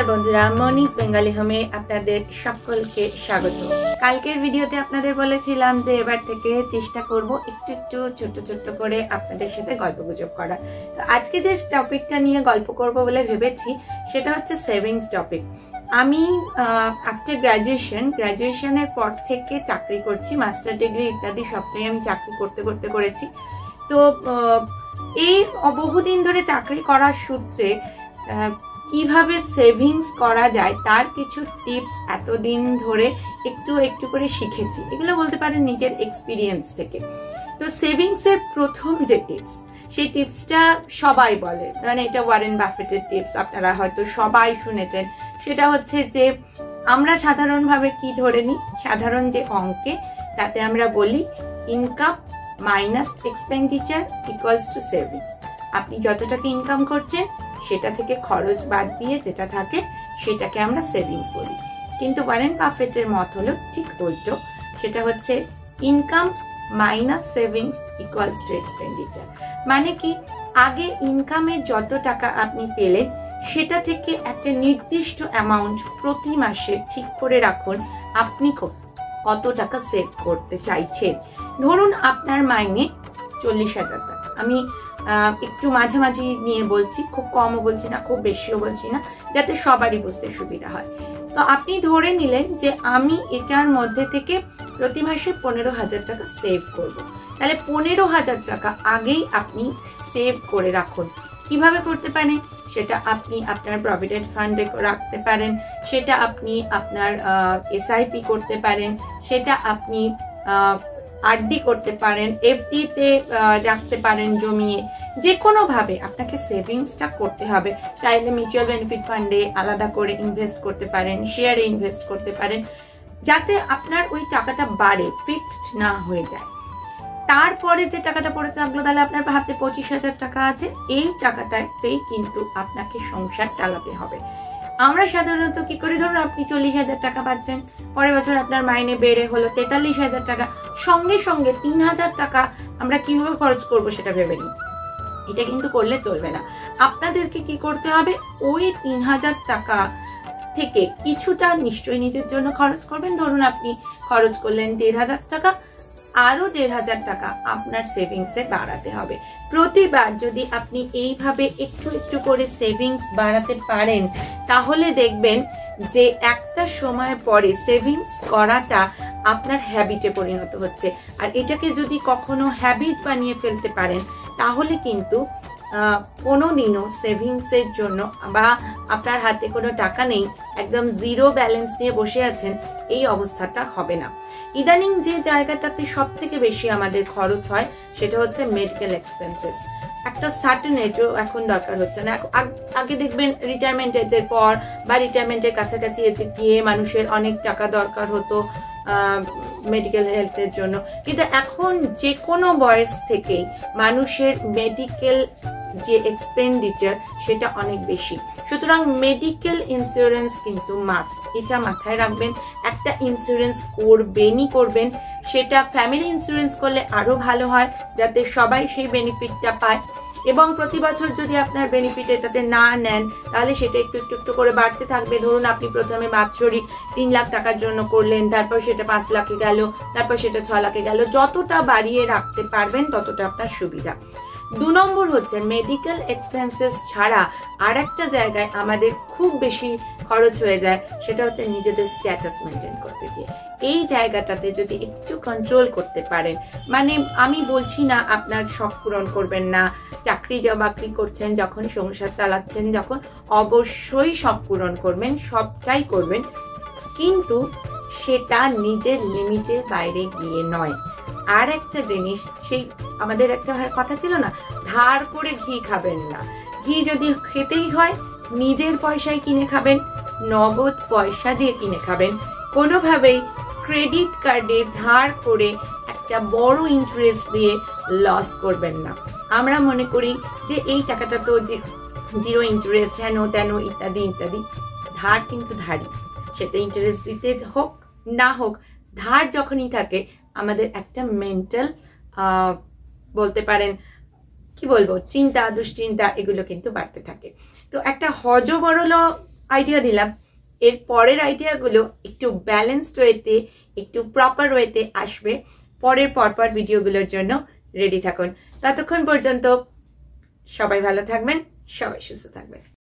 নমস্কার বন্ধুরা, মনিস বেঙ্গলি হোমে আপনাদের সকলকে স্বাগত। কালকের ভিডিওতে আপনাদের বলেছিলাম যে এবার থেকে চেষ্টা করব একটু একটু ছোট ছোট করে আপনাদের সাথে গল্পগুজব করা। তো আজকে যে টপিকটা নিয়ে গল্প করব বলে ভেবেছি সেটা হচ্ছে সেভিংস টপিক। আমি আফটার গ্রাজুয়েশনের পর থেকে চাকরি করছি, মাস্টার ডিগ্রি ইত্যাদি সবটাই আমি চাকরি করতে করতে করেছি। তো এই বহুদিন ধরে চাকরি করার সূত্রে কিভাবে সেভিংস করা যায় তার কিছু টিপস এতদিন ধরে একটু একটু করে শিখেছি। এগুলো বলতে পারেন নিজের এক্সপিরিয়েন্স থেকে। তো সেভিংস এর প্রথম যে টিপস, সেই টিপসটা সবাই বলে, মানে এটা ওয়ারেন বাফেটের টিপস, আপনারা হয়তো সবাই শুনেছেন। সেটা হচ্ছে যে আমরা সাধারণভাবে কি ধরে নিই, সাধারণ যে অঙ্কে তাতে আমরা বলি income minus expenditure equals to savings. আপনি যত টাকা ইনকাম করছেন সেটা থেকে খরচ বাদ দিয়ে যেটা থাকে সেটাকে আমরা সেভিংস বলি। কিন্তু ওয়ারেন বাফেটের মত হলো ঠিক উল্টো, সেটা হচ্ছে income minus savings equals to expenditure. মানে কি, আগে ইনকামের যত টাকা আপনি পেলেন সেটা থেকে একটা নির্দিষ্ট অ্যামাউন্ট প্রতি মাসে ঠিক করে রাখুন আপনি কত টাকা সেভ করতে চাইছেন। ধরুন আপনার মাইনে 40,000 টাকা, আমি একটু মাঝামাঝি নিয়ে বলছি, খুব কমও বলছি না খুব বেশিও বলছি না, যাতে সবারই বুঝতে সুবিধা হয়। তো আপনি ধরে নিলেন যে আমি এটার মধ্যে থেকে প্রতি মাসে 15,000 টাকা সেভ করব। তাহলে 15,000 টাকা আগেই আপনি সেভ করে রাখুন। কিভাবে করতে পারেন? সেটা আপনি আপনার প্রভিডেন্ট ফান্ডে রাখতে পারেন, সেটা আপনি আপনার এসআইপি করতে পারেন, সেটা আপনি আরডি করতে পারেন, এফডি তে রাখতে পারেন জমিয়ে। যে কোনো ভাবে আপনাকে সেভিংসটা করতে হবে। চাইলে মিউচুয়াল বেনিফিট ফান্ডে আলাদা করে ইনভেস্ট করতে পারেন, শেয়ারে ইনভেস্ট করতে পারেন, যাতে আপনার ওই টাকাটা বাড়ে, ফিক্সড না হয়ে যায়। তারপরে যে টাকাটা পড়ে থাকলো, তাহলে আপনার হাতে 25,000 টাকা আছে, এই টাকাটাতেই কিন্তু আপনাকে সংসার চালাতে হবে। আমরা সাধারণত কি করি, ধরুন আপনি 40,000 টাকা পাচ্ছেন, পরের বছর আপনার মাইনে বেড়ে হলো 43,000 টাকা, সঙ্গে সঙ্গে 3,000 টাকা আমরা কিভাবে খরচ করব সেটা ভেবে নিই। এটা কিন্তু করলে চলবে না। আপনাদেরকে কি করতে হবে, ওই 3,000 টাকা থেকে কিছুটা নিশ্চয়ই নিজের জন্য খরচ করবেন। ধরুন আপনি খরচ করলেন 1,500 টাকা, আরো 1,500 টাকা আপনার সেভিংসে বাড়াতে হবে। প্রতিবার যদি আপনি এইভাবে একটু একটু করে সেভিংস বাড়াতে পারেন, তাহলে দেখবেন যে একটা সময় পরে সেভিংস করাটা আপনার হ্যাবিটে পরিণত হচ্ছে। আর এটাকে যদি কখনো হ্যাবিট বানিয়ে ফেলতে পারেন, তাহলে কিন্তু কোনোদিনও সেভিংসের জন্য বা আপনার হাতে কোনো টাকা নেই, একদম জিরো ব্যালেন্স নিয়ে বসে আছেন, এই অবস্থাটা হবে না। ইদানিং যে জায়গাটাতে সব থেকে বেশি আমাদের খরচ হয় সেটা হচ্ছে মেডিকেল এক্সপেন্সেস। একটা সার্টেন এজও এখন দরকার হচ্ছে না। আগে দেখবেন রিটায়ারমেন্ট এজের পর বা রিটায়ারমেন্টের কাছাকাছি এজে গিয়ে মানুষের অনেক টাকা দরকার হতো মেডিকেল হেলথের জন্য, কিন্তু এখন যে কোনো বয়স থেকেই মানুষের মেডিকেল যে এক্সপেন্ডিচার সেটা অনেক বেশি। সুতরাং মেডিকেল ইন্স্যুরেন্স কিন্তু মাস্ট, এটা মাথায় রাখবেন। একটা ইন্স্যুরেন্স করবেন, সেটা ফ্যামিলি ইন্স্যুরেন্স করলে আরো ভালো হয়, যাতে সবাই সেই বেনিফিটটা পায়। এবং প্রতি বছর যদি আপনার বেনিফিট এটাতে না নেন, তাহলে সেটা একটু একটু একটু করে বাড়তে থাকবে। ধরুন আপনি প্রথমে বাৎসরিক 3 লাখ টাকার জন্য করলেন, তারপর সেটা 5 লাখে গেল, তারপর সেটা 6 লাখে গেল। যতটা বাড়িয়ে রাখতে পারবেন ততটা আপনার সুবিধা। 2 নম্বর হচ্ছে মেডিকেল এক্সপেন্সেস ছাড়া আর একটা জায়গায় আমাদের খুব বেশি খরচ হয়ে যায়, সেটা হচ্ছে নিজেদের স্ট্যাটাস মেনটেন করতে গিয়ে। এই জায়গাটাতে যদি একটু কন্ট্রোল করতে পারেন, মানে আমি বলছি না আপনার শখ পূরণ করবেন না, চাকরি বাকরি করছেন যখন, সংসার চালাচ্ছেন যখন, অবশ্যই শখ পূরণ করবেন, সবটাই করবেন, কিন্তু সেটা নিজের লিমিটের বাইরে গিয়ে নয়। আর একটা জিনিস, সেই আমাদের একটা কথা ছিল না, ধার করে ঘি খাবেন না। ঘি যদি খেতেই হয় নিজের পয়সায় কিনে খাবেন, নগদ পয়সা দিয়ে কিনে খাবেন। কোনোভাবেই ক্রেডিট কার্ডে ধার করে একটা বড় ইন্টারেস্ট দিয়ে লস করবেন না। আমরা মনে করি যে এই টাকাটা তো জিরো ইন্টারেস্ট, হেন তেন ইত্যাদি ইত্যাদি। ধার কিন্তু ধারই, সেটা ইন্টারেস্ট দিতে হোক না হোক, ধার যখনই থাকে আমাদের একটা মেন্টাল বলতে পারেন, কি বলবো, চিন্তা দুশ্চিন্তা এগুলো কিন্তু বাড়তে থাকে। তো একটা হজবরল আইডিয়া দিলাম, এর পরের আইডিয়াগুলো একটু ব্যালেন্সড ওয়েতে, একটু প্রপার ওয়েতে আসবে। পরের পরপর ভিডিওগুলোর জন্য রেডি থাকুন। ততক্ষণ পর্যন্ত সবাই ভালো থাকবেন, সবাই সুস্থ থাকবেন।